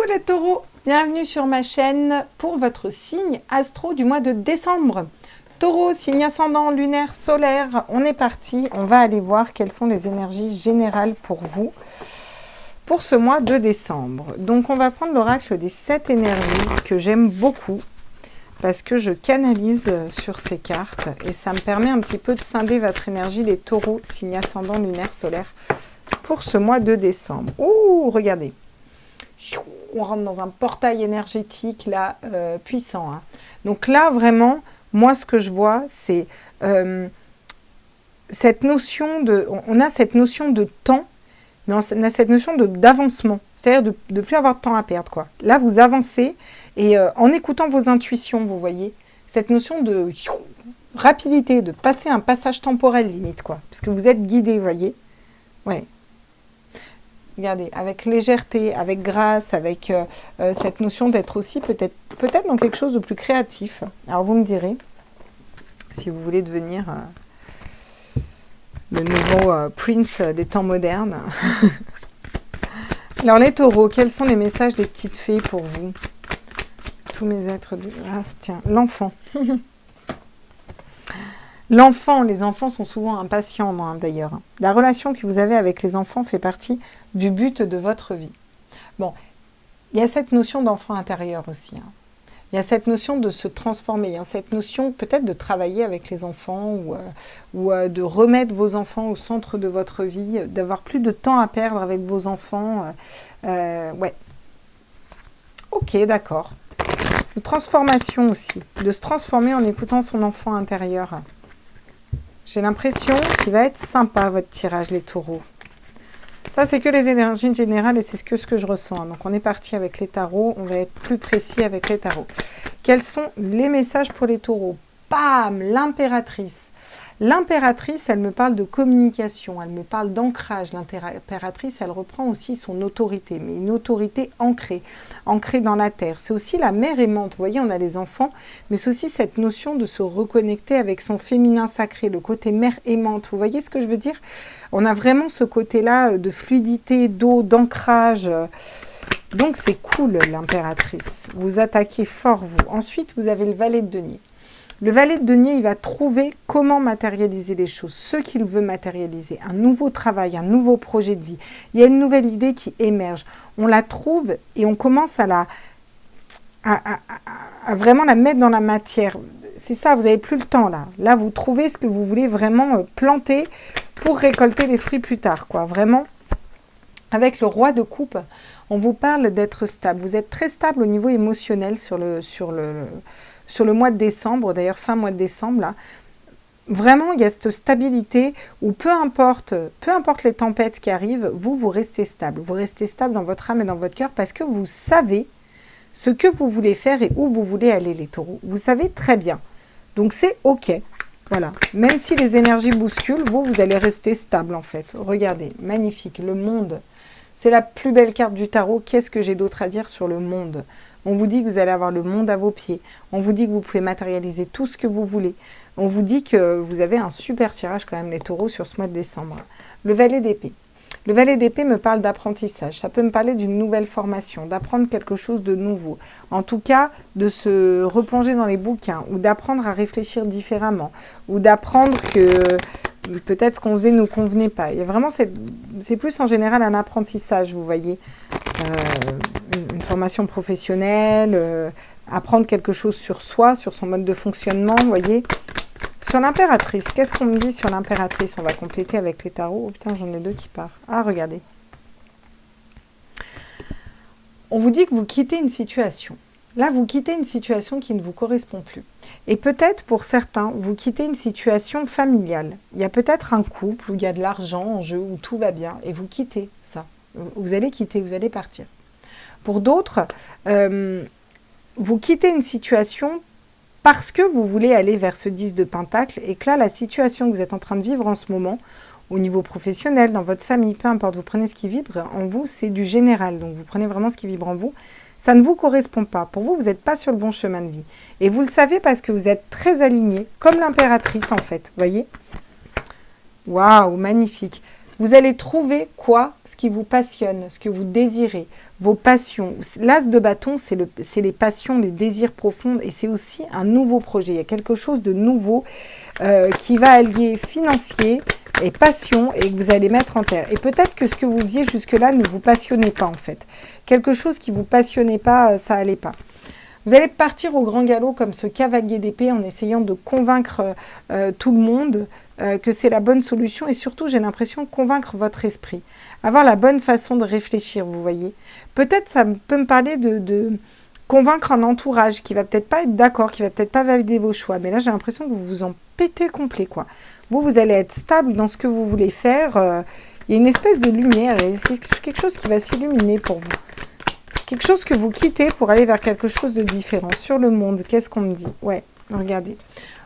Coucou les taureaux, bienvenue sur ma chaîne pour votre signe astro du mois de décembre. Taureau, signe ascendant, lunaire, solaire, on est parti. On va aller voir quelles sont les énergies générales pour vous pour ce mois de décembre. Donc on va prendre l'oracle des 7 énergies que j'aime beaucoup parce que je canalise sur ces cartes et ça me permet un petit peu de scinder votre énergie, les taureaux, signe ascendant, lunaire, solaire, pour ce mois de décembre. Ouh, regardez. On rentre dans un portail énergétique là puissant. Hein. Donc là, vraiment, moi, ce que je vois, c'est cette notion de... On a cette notion de temps, mais on a cette notion d'avancement. C'est-à-dire de ne plus avoir de temps à perdre. Quoi. Là, vous avancez et en écoutant vos intuitions, vous voyez, cette notion de rapidité, de passer un passage temporel limite, quoi. Parce que vous êtes guidé, vous voyez. Ouais. Regardez, avec légèreté, avec grâce, avec cette notion d'être aussi peut-être dans quelque chose de plus créatif. Alors vous me direz, si vous voulez devenir le nouveau Prince des temps modernes. Alors les taureaux, quels sont les messages des petites fées pour vous? Tous mes êtres... Ah tiens, l'enfant. L'enfant, les enfants sont souvent impatients d'ailleurs. La relation que vous avez avec les enfants fait partie du but de votre vie. Bon, il y a cette notion d'enfant intérieur aussi. Hein. Il y a cette notion de se transformer. Il y a cette notion peut-être de travailler avec les enfants ou de remettre vos enfants au centre de votre vie, d'avoir plus de temps à perdre avec vos enfants. Ouais. Ok, d'accord. De transformation aussi. De se transformer en écoutant son enfant intérieur. J'ai l'impression qu'il va être sympa, votre tirage, les taureaux. Ça, c'est que les énergies générales et c'est ce que je ressens. Donc, on est parti avec les tarots. On va être plus précis avec les tarots. Quels sont les messages pour les taureaux? Bam! L'impératrice. L'impératrice, elle me parle de communication. Elle me parle d'ancrage. L'impératrice, elle reprend aussi son autorité. Mais une autorité ancrée dans la terre. C'est aussi la mère aimante. Vous voyez, on a les enfants. Mais c'est aussi cette notion de se reconnecter avec son féminin sacré. Le côté mère aimante. Vous voyez ce que je veux dire? On a vraiment ce côté-là de fluidité, d'eau, d'ancrage. Donc, c'est cool, l'impératrice. Vous attaquez fort, vous. Ensuite, vous avez le valet de denier. Le valet de denier, il va trouver comment matérialiser les choses, ce qu'il veut matérialiser, un nouveau travail, un nouveau projet de vie. Il y a une nouvelle idée qui émerge. On la trouve et on commence à vraiment la mettre dans la matière. C'est ça, vous n'avez plus le temps là. Là, vous trouvez ce que vous voulez vraiment planter pour récolter les fruits plus tard, quoi. Vraiment, avec le roi de coupe, on vous parle d'être stable. Vous êtes très stable au niveau émotionnel sur le mois de décembre, d'ailleurs fin mois de décembre, là. Vraiment, il y a cette stabilité où peu importe les tempêtes qui arrivent, vous restez stable. Vous restez stable dans votre âme et dans votre cœur parce que vous savez ce que vous voulez faire et où vous voulez aller, les taureaux. Vous savez très bien. Donc, c'est OK. Voilà. Même si les énergies bousculent, vous allez rester stable, en fait. Regardez, magnifique. Le monde. C'est la plus belle carte du tarot. Qu'est-ce que j'ai d'autre à dire sur le monde? On vous dit que vous allez avoir le monde à vos pieds. On vous dit que vous pouvez matérialiser tout ce que vous voulez. On vous dit que vous avez un super tirage quand même, les taureaux, sur ce mois de décembre. Le valet d'épée. Le valet d'épée me parle d'apprentissage. Ça peut me parler d'une nouvelle formation, d'apprendre quelque chose de nouveau. En tout cas, de se replonger dans les bouquins ou d'apprendre à réfléchir différemment ou d'apprendre que peut-être ce qu'on faisait ne nous convenait pas. Il y a vraiment c'est plus en général un apprentissage, vous voyez. Une formation professionnelle, apprendre quelque chose sur soi, sur son mode de fonctionnement, vous voyez. Sur l'impératrice, qu'est-ce qu'on me dit sur l'impératrice? On va compléter avec les tarots. Oh putain, j'en ai deux qui partent. Ah, regardez. On vous dit que vous quittez une situation. Là, vous quittez une situation qui ne vous correspond plus. Et peut-être, pour certains, vous quittez une situation familiale. Il y a peut-être un couple où il y a de l'argent en jeu, où tout va bien, et vous quittez ça. Vous allez quitter, vous allez partir. Pour d'autres, vous quittez une situation parce que vous voulez aller vers ce 10 de Pentacle et que là, la situation que vous êtes en train de vivre en ce moment, au niveau professionnel, dans votre famille, peu importe, vous prenez ce qui vibre en vous, c'est du général. Donc, vous prenez vraiment ce qui vibre en vous. Ça ne vous correspond pas. Pour vous, vous n'êtes pas sur le bon chemin de vie. Et vous le savez parce que vous êtes très aligné, comme l'impératrice en fait. Vous voyez? Waouh, magnifique. Vous allez trouver quoi? Ce qui vous passionne, ce que vous désirez, vos passions. L'as de bâton, c'est les passions, les désirs profonds et c'est aussi un nouveau projet. Il y a quelque chose de nouveau qui va allier financier et passion et que vous allez mettre en terre. Et peut-être que ce que vous faisiez jusque-là ne vous passionnait pas en fait. Quelque chose qui ne vous passionnait pas, ça n'allait pas. Vous allez partir au grand galop comme ce cavalier d'épée en essayant de convaincre tout le monde que c'est la bonne solution et surtout, j'ai l'impression, convaincre votre esprit. Avoir la bonne façon de réfléchir, vous voyez. Peut-être ça peut me parler de convaincre un entourage qui va peut-être pas être d'accord, qui va peut-être pas valider vos choix. Mais là, j'ai l'impression que vous vous en pétez complet, quoi. Vous allez être stable dans ce que vous voulez faire. Il y a une espèce de lumière, quelque chose qui va s'illuminer pour vous. Quelque chose que vous quittez pour aller vers quelque chose de différent. Sur le monde, qu'est-ce qu'on me dit? Ouais, regardez.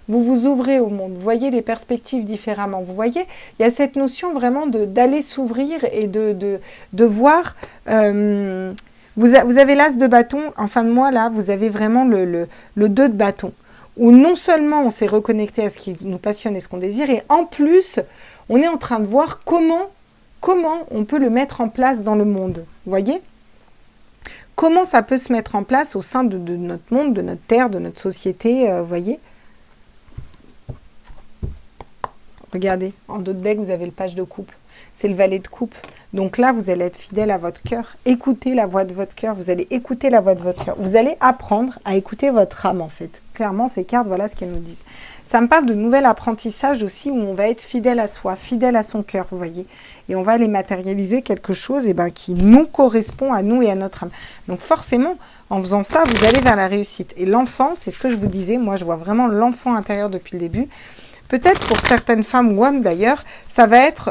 Vous vous ouvrez au monde, vous voyez les perspectives différemment. Vous voyez, il y a cette notion vraiment d'aller s'ouvrir et de voir... vous avez l'as de bâton, en fin de mois, là, vous avez vraiment le 2 de bâton. Où non seulement on s'est reconnecté à ce qui nous passionne et ce qu'on désire, et en plus, on est en train de voir comment on peut le mettre en place dans le monde. Vous voyez ? Comment ça peut se mettre en place au sein de notre monde, de notre terre, de notre société, vous voyez ? Regardez, en dos de deck, vous avez le page de coupe. C'est le valet de coupe. Donc là, vous allez être fidèle à votre cœur. Écoutez la voix de votre cœur. Vous allez écouter la voix de votre cœur. Vous allez apprendre à écouter votre âme, en fait. Clairement, ces cartes, voilà ce qu'elles nous disent. Ça me parle de nouvel apprentissage aussi, où on va être fidèle à soi, fidèle à son cœur, vous voyez. Et on va aller matérialiser quelque chose qui nous correspond à nous et à notre âme. Donc forcément, en faisant ça, vous allez vers la réussite. Et l'enfant, c'est ce que je vous disais, moi je vois vraiment l'enfant intérieur depuis le début. Peut-être pour certaines femmes ou hommes d'ailleurs, ça va être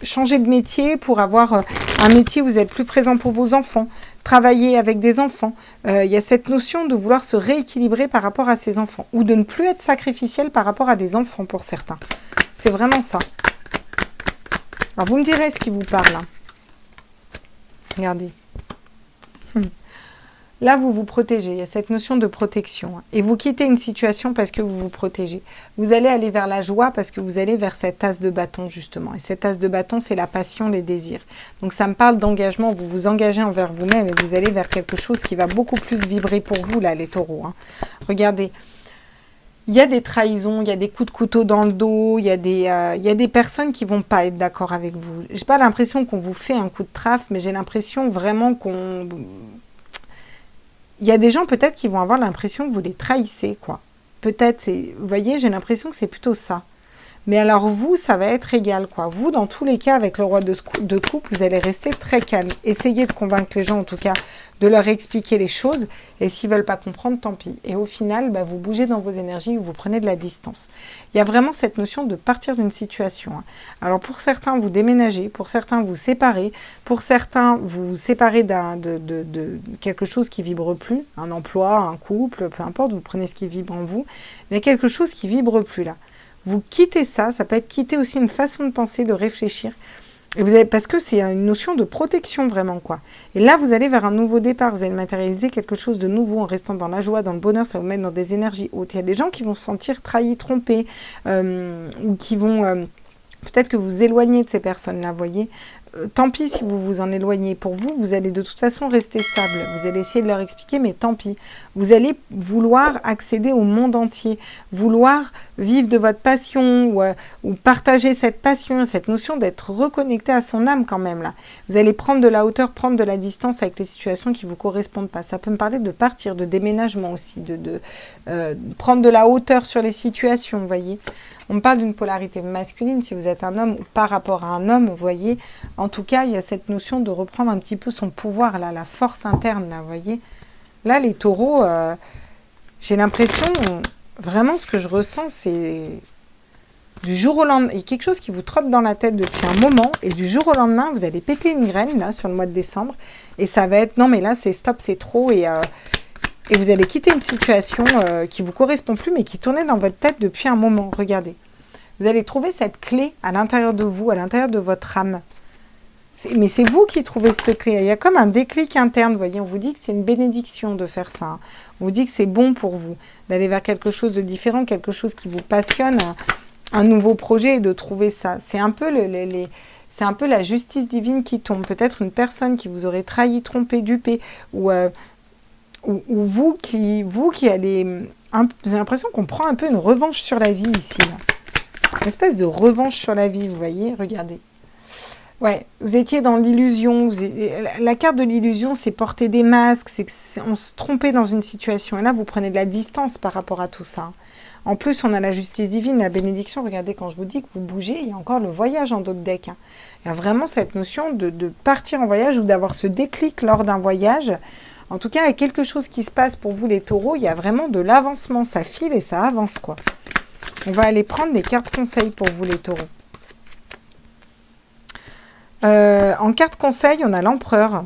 changer de métier pour avoir un métier où vous êtes plus présent pour vos enfants, travailler avec des enfants. Il y a cette notion de vouloir se rééquilibrer par rapport à ses enfants ou de ne plus être sacrificiel par rapport à des enfants pour certains. C'est vraiment ça. Alors vous me direz ce qui vous parle. Hein. Regardez. Là, vous vous protégez. Il y a cette notion de protection. Et vous quittez une situation parce que vous vous protégez. Vous allez aller vers la joie parce que vous allez vers cette as de bâton, justement. Et cette as de bâton, c'est la passion, les désirs. Donc, ça me parle d'engagement. Vous vous engagez envers vous-même et vous allez vers quelque chose qui va beaucoup plus vibrer pour vous, là, les taureaux. Hein. Regardez. Il y a des trahisons, il y a des coups de couteau dans le dos, il y a des personnes qui ne vont pas être d'accord avec vous. Je n'ai pas l'impression qu'on vous fait un coup de traffe, mais j'ai l'impression vraiment qu'on... Il y a des gens peut-être qui vont avoir l'impression que vous les trahissez, quoi. Peut-être, vous voyez, j'ai l'impression que c'est plutôt ça. Mais alors vous, ça va être égal, quoi. Vous, dans tous les cas, avec le roi de coupe, vous allez rester très calme. Essayez de convaincre les gens, en tout cas, de leur expliquer les choses. Et s'ils ne veulent pas comprendre, tant pis. Et au final, vous bougez dans vos énergies, vous prenez de la distance. Il y a vraiment cette notion de partir d'une situation. Hein. Alors pour certains, vous déménagez. Pour certains, vous séparez. Pour certains, vous vous séparez de quelque chose qui ne vibre plus. Un emploi, un couple, peu importe. Vous prenez ce qui vibre en vous. Mais quelque chose qui ne vibre plus là. Vous quittez ça peut être quitter aussi une façon de penser, de réfléchir. Et vous avez, parce que c'est une notion de protection vraiment, quoi. Et là, vous allez vers un nouveau départ, vous allez matérialiser quelque chose de nouveau en restant dans la joie, dans le bonheur, ça va vous mettre dans des énergies hautes. Il y a des gens qui vont se sentir trahis, trompés, ou qui vont... peut-être que vous éloignez de ces personnes-là, vous voyez. Tant pis si vous vous en éloignez. Pour vous, vous allez de toute façon rester stable. Vous allez essayer de leur expliquer, mais tant pis. Vous allez vouloir accéder au monde entier, vouloir vivre de votre passion ou partager cette passion, cette notion d'être reconnecté à son âme quand même. Là. Vous allez prendre de la hauteur, prendre de la distance avec les situations qui ne vous correspondent pas. Ça peut me parler de partir, de déménagement aussi, de prendre de la hauteur sur les situations, vous voyez. On me parle d'une polarité masculine si vous êtes un homme ou par rapport à un homme, vous voyez. En tout cas, il y a cette notion de reprendre un petit peu son pouvoir, là, la force interne, là, vous voyez. Là, les taureaux, j'ai l'impression, vraiment ce que je ressens, c'est du jour au lendemain. Il y a quelque chose qui vous trotte dans la tête depuis un moment et du jour au lendemain, vous allez péter une graine, là, sur le mois de décembre. Et ça va être, non mais là, c'est stop, c'est trop et vous allez quitter une situation qui ne vous correspond plus, mais qui tournait dans votre tête depuis un moment. Regardez. Vous allez trouver cette clé à l'intérieur de vous, à l'intérieur de votre âme. Mais c'est vous qui trouvez cette clé. Il y a comme un déclic interne, vous voyez. On vous dit que c'est une bénédiction de faire ça. On vous dit que c'est bon pour vous, d'aller vers quelque chose de différent, quelque chose qui vous passionne. un nouveau projet et de trouver ça. C'est un peu c'est un peu la justice divine qui tombe. Peut-être une personne qui vous aurait trahi, trompé, dupé, ou vous qui allez... J'ai l'impression qu'on prend un peu une revanche sur la vie ici, là. Une espèce de revanche sur la vie, vous voyez, regardez. Ouais, vous étiez dans l'illusion. La carte de l'illusion, c'est porter des masques, on se trompait dans une situation. Et là, vous prenez de la distance par rapport à tout ça. En plus, on a la justice divine, la bénédiction. Regardez, quand je vous dis que vous bougez, il y a encore le voyage en d'autres decks. Il y a vraiment cette notion de partir en voyage ou d'avoir ce déclic lors d'un voyage. En tout cas, il y a quelque chose qui se passe pour vous, les taureaux. Il y a vraiment de l'avancement. Ça file et ça avance, quoi. On va aller prendre des cartes conseils pour vous, les taureaux. En carte conseil, on a l'empereur.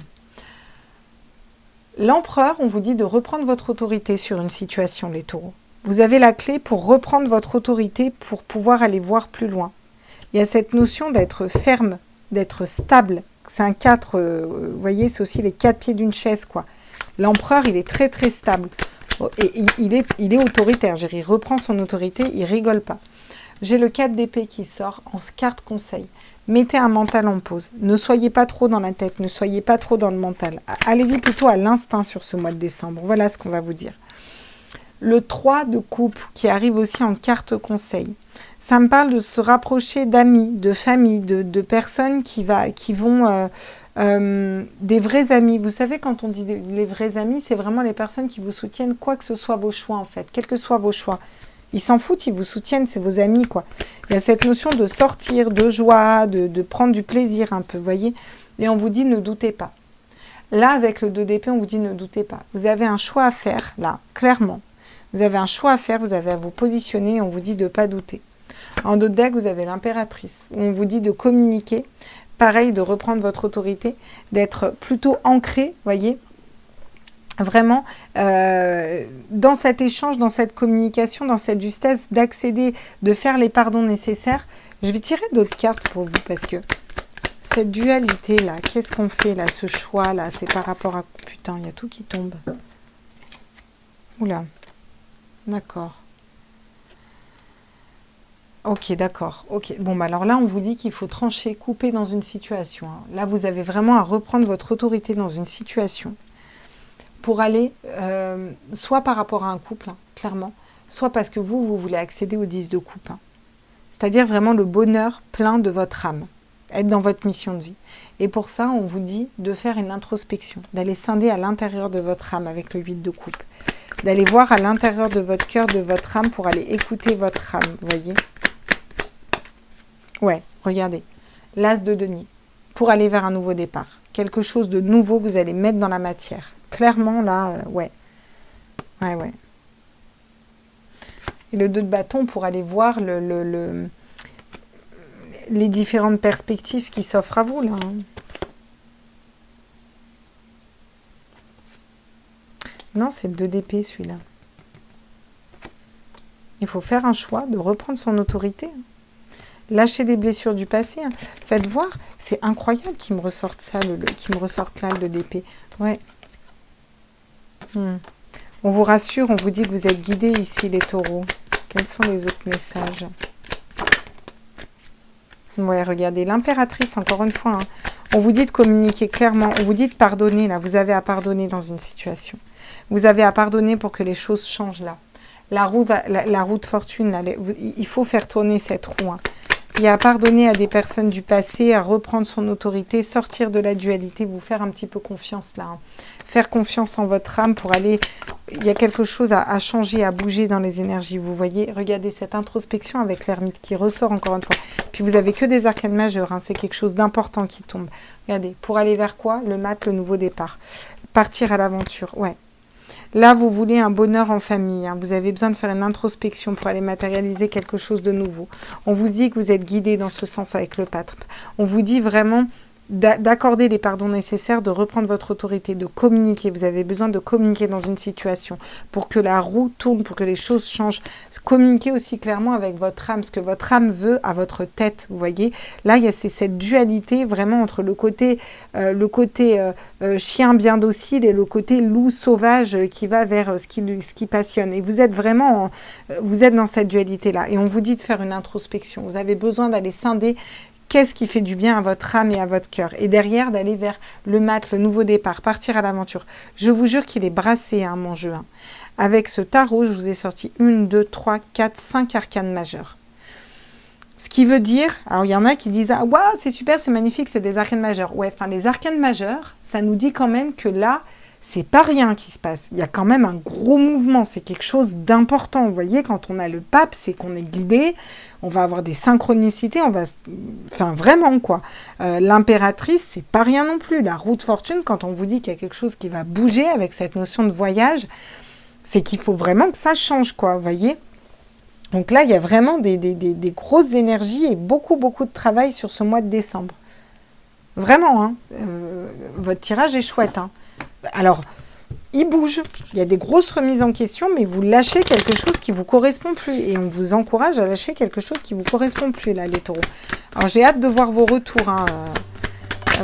L'empereur, on vous dit de reprendre votre autorité sur une situation, les taureaux. Vous avez la clé pour reprendre votre autorité pour pouvoir aller voir plus loin. Il y a cette notion d'être ferme, d'être stable. C'est un 4, vous voyez, c'est aussi les 4 pieds d'une chaise, quoi. L'empereur, il est très très stable. Et il est autoritaire, il reprend son autorité, il rigole pas. J'ai le 4 d'épée qui sort en carte conseil. Mettez un mental en pause. Ne soyez pas trop dans la tête, ne soyez pas trop dans le mental. Allez-y plutôt à l'instinct sur ce mois de décembre. Voilà ce qu'on va vous dire. Le 3 de coupe qui arrive aussi en carte conseil. Ça me parle de se rapprocher d'amis, de famille, de personnes qui vont... des vrais amis. Vous savez, quand on dit les vrais amis, c'est vraiment les personnes qui vous soutiennent, quoi que ce soit vos choix, en fait. Quels que soient vos choix. Ils s'en foutent, ils vous soutiennent, c'est vos amis, quoi. Il y a cette notion de sortir, de joie, de prendre du plaisir un peu, vous voyez. Et on vous dit, ne doutez pas. Là, avec le 2 d'épée, on vous dit, ne doutez pas. Vous avez un choix à faire, là, clairement. Vous avez un choix à faire, vous avez à vous positionner, on vous dit de ne pas douter. En d'autres decks, vous avez l'impératrice, où on vous dit de communiquer. Pareil, de reprendre votre autorité, d'être plutôt ancré, voyez, vraiment dans cet échange, dans cette communication, dans cette justesse, d'accéder, de faire les pardons nécessaires. Je vais tirer d'autres cartes pour vous, parce que cette dualité-là, qu'est-ce qu'on fait là, ce choix-là, c'est par rapport à... Putain, il y a tout qui tombe. Oula, d'accord. Ok, d'accord. Ok. Bon, bah alors là, on vous dit qu'il faut trancher, couper dans une situation. Là, vous avez vraiment à reprendre votre autorité dans une situation pour aller, soit par rapport à un couple, clairement, soit parce que vous voulez accéder au 10 de coupe. C'est-à-dire vraiment le bonheur plein de votre âme, être dans votre mission de vie. Et pour ça, on vous dit de faire une introspection, d'aller scinder à l'intérieur de votre âme avec le 8 de coupe, d'aller voir à l'intérieur de votre cœur, de votre âme, pour aller écouter votre âme, vous voyez. Ouais, regardez, l'as de denier, pour aller vers un nouveau départ. Quelque chose de nouveau que vous allez mettre dans la matière. Clairement, là, ouais. Ouais. Et le 2 de bâton pour aller voir les différentes perspectives qui s'offrent à vous, là. Non, c'est le 2 d'épée, celui-là. Il faut faire un choix de reprendre son autorité. Lâcher des blessures du passé. Faites voir, c'est incroyable qu'ils me ressortent ça, qu'ils me ressortent là, le 2 d'épée. Ouais. On vous rassure, on vous dit que vous êtes guidés ici, les taureaux. Quels sont les autres messages? Ouais, regardez, l'impératrice, encore une fois. On vous dit de communiquer clairement. On vous dit de pardonner, là. Vous avez à pardonner dans une situation. Vous avez à pardonner pour que les choses changent, là. La roue de fortune, là, il faut faire tourner cette roue. Il y a à pardonner à des personnes du passé, à reprendre son autorité, sortir de la dualité, vous faire un petit peu confiance là. Faire confiance en votre âme pour aller... Il y a quelque chose à changer, à bouger dans les énergies, vous voyez. Regardez cette introspection avec l'ermite qui ressort encore une fois. Puis vous avez que des arcanes majeurs, c'est quelque chose d'important qui tombe. Regardez, pour aller vers quoi? Le mat, le nouveau départ. Partir à l'aventure, ouais. Là, vous voulez un bonheur en famille. Vous avez besoin de faire une introspection pour aller matérialiser quelque chose de nouveau. On vous dit que vous êtes guidé dans ce sens avec le pape. On vous dit vraiment d'accorder les pardons nécessaires, de reprendre votre autorité, de communiquer. Vous avez besoin de communiquer dans une situation pour que la roue tourne, pour que les choses changent. Communiquez aussi clairement avec votre âme, ce que votre âme veut à votre tête, vous voyez. Là, il y a cette dualité vraiment entre le côté chien bien docile et le côté loup sauvage qui va vers ce qui passionne. Et vous êtes vraiment, vous êtes dans cette dualité-là. Et on vous dit de faire une introspection. Vous avez besoin d'aller scinder qu'est-ce qui fait du bien à votre âme et à votre cœur. Et derrière, d'aller vers le mat, le nouveau départ, partir à l'aventure. Je vous jure qu'il est brassé, hein, mon jeu. Hein. Avec ce tarot, je vous ai sorti 1, 2, 3, 4, 5 arcanes majeures. Ce qui veut dire, alors il y en a qui disent « Ah, waouh, c'est super, c'est magnifique, c'est des arcanes majeures. » Ouais, enfin, les arcanes majeures, ça nous dit quand même que là, c'est pas rien qui se passe. Il y a quand même un gros mouvement, c'est quelque chose d'important. Vous voyez, quand on a le pape, c'est qu'on est guidé, on va avoir des synchronicités, enfin vraiment quoi. L'impératrice, c'est pas rien non plus. La roue de fortune, quand on vous dit qu'il y a quelque chose qui va bouger avec cette notion de voyage, c'est qu'il faut vraiment que ça change quoi, vous voyez. Donc là, il y a vraiment des grosses énergies et beaucoup de travail sur ce mois de décembre. Vraiment, hein. Votre tirage est chouette, hein. Alors, il bouge, il y a des grosses remises en question, mais vous lâchez quelque chose qui ne vous correspond plus. Et on vous encourage à lâcher quelque chose qui ne vous correspond plus, là, les taureaux. Alors, j'ai hâte de voir vos retours. Hein.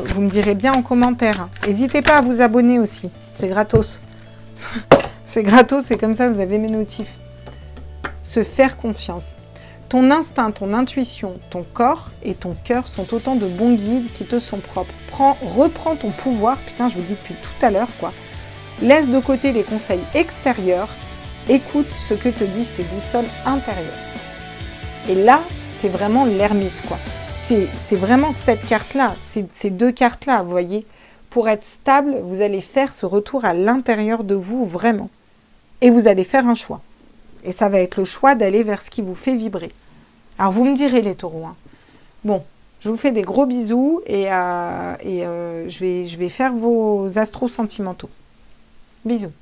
Vous me direz bien en commentaire. N'hésitez pas à vous abonner aussi. C'est gratos. C'est gratos, c'est comme ça que vous avez mes notifs. Se faire confiance. Ton instinct, ton intuition, ton corps et ton cœur sont autant de bons guides qui te sont propres. Reprends ton pouvoir, putain je vous le dis depuis tout à l'heure quoi. Laisse de côté les conseils extérieurs, écoute ce que te disent tes boussoles intérieures. Et là, c'est vraiment l'ermite quoi. C'est vraiment cette carte-là, ces deux cartes-là, vous voyez. Pour être stable, vous allez faire ce retour à l'intérieur de vous vraiment. Et vous allez faire un choix. Et ça va être le choix d'aller vers ce qui vous fait vibrer. Alors, vous me direz les taureaux. Hein. Bon, je vous fais des gros bisous et je vais faire vos astros sentimentaux. Bisous.